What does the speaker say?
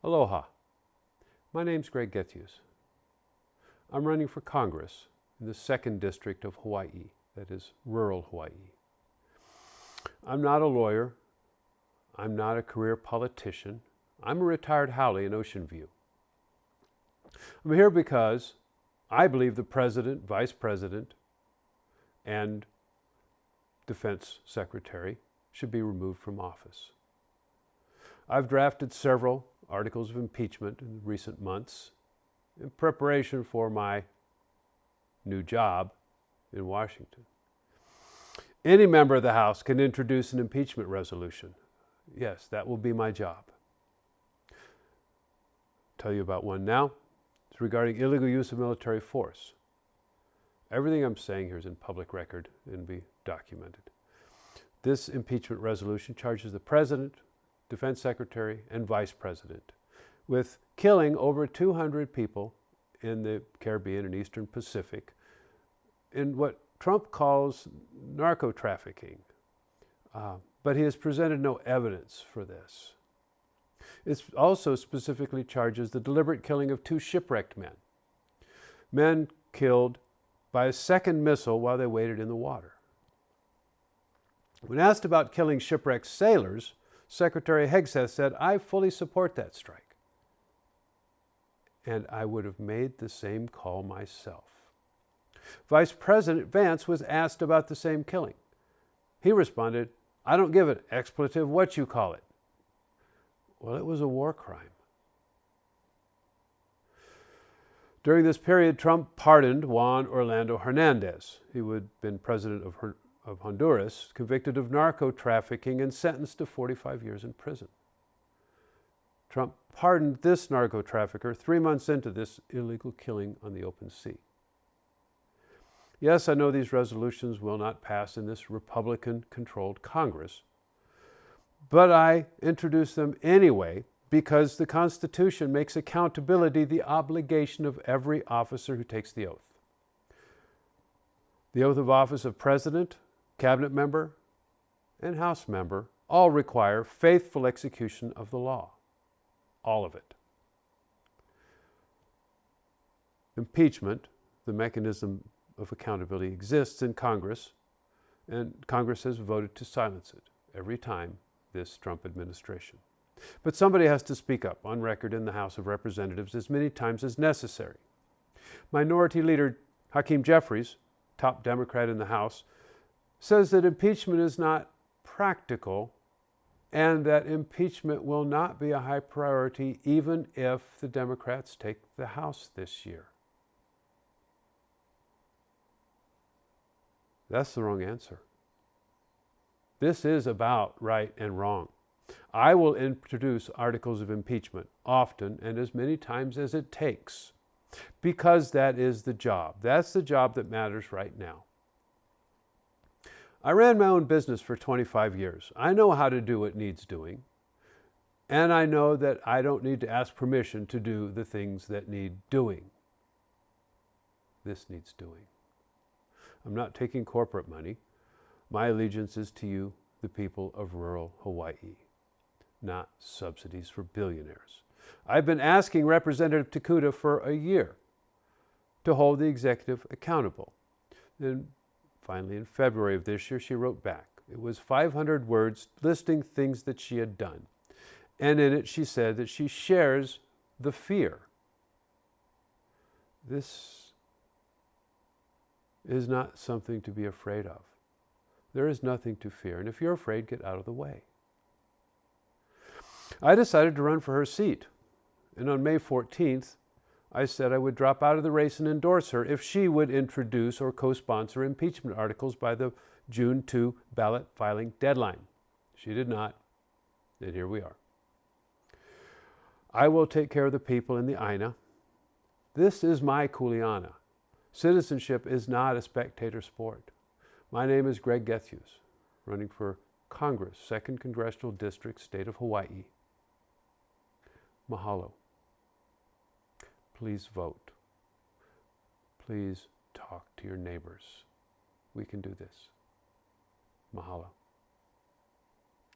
Aloha. My name's Greg Gethius. I'm running for Congress in the 2nd District of Hawaii, that is, rural Hawaii. I'm not a lawyer. I'm not a career politician. I'm a retired haole in Ocean View. I'm here because I believe the President, Vice President, and Defense Secretary should be removed from office. I've drafted several articles of impeachment in recent months in preparation for my new job in Washington. Any member of the House can introduce an impeachment resolution. Yes, that will be my job. I'll tell you about one now. It's regarding illegal use of military force. Everything I'm saying here is in public record and be documented. This impeachment resolution charges the President, Defense Secretary, and Vice President with killing over 200 people in the Caribbean and Eastern Pacific in what Trump calls narco trafficking. But he has presented no evidence for this. It also specifically charges the deliberate killing of 2 shipwrecked men. Men killed by a second missile while they waited in the water. When asked about killing shipwrecked sailors, Secretary Hegseth said, "I fully support that strike." And I would have made the same call myself. Vice President Vance was asked about the same killing. He responded, "I don't give an expletive what you call it." Well, it was a war crime. During this period, Trump pardoned Juan Orlando Hernandez. He would have been president of Honduras, convicted of narco trafficking and sentenced to 45 years in prison. Trump pardoned this narco trafficker 3 months into this illegal killing on the open sea. Yes, I know these resolutions will not pass in this Republican-controlled Congress, but I introduce them anyway because the Constitution makes accountability the obligation of every officer who takes the oath. The oath of office of President, Cabinet member, and House member all require faithful execution of the law. All of it. Impeachment, the mechanism of accountability, exists in Congress, and Congress has voted to silence it every time this Trump administration. But somebody has to speak up on record in the House of Representatives as many times as necessary. Minority Leader Hakeem Jeffries, top Democrat in the House, says that impeachment is not practical and that impeachment will not be a high priority even if the Democrats take the House this year. That's the wrong answer. This is about right and wrong. I will introduce articles of impeachment often and as many times as it takes because that is the job. That's the job that matters right now. I ran my own business for 25 years. I know how to do what needs doing, and I know that I don't need to ask permission to do the things that need doing. This needs doing. I'm not taking corporate money. My allegiance is to you, the people of rural Hawaii, not subsidies for billionaires. I've been asking Representative Takuda for a year to hold the executive accountable. Then finally, in February of this year, she wrote back. It was 500 words listing things that she had done. And in it, she said that she shares the fear. This is not something to be afraid of. There is nothing to fear. And if you're afraid, get out of the way. I decided to run for her seat. And on May 14th, I said I would drop out of the race and endorse her if she would introduce or co-sponsor impeachment articles by the June 2 ballot filing deadline. She did not, and here we are. I will take care of the people in the Aina. This is my kuleana. Citizenship is not a spectator sport. My name is Greg Gethius, running for Congress, 2nd Congressional District, State of Hawaii. Mahalo. Please vote. Please talk to your neighbors. We can do this. Mahalo.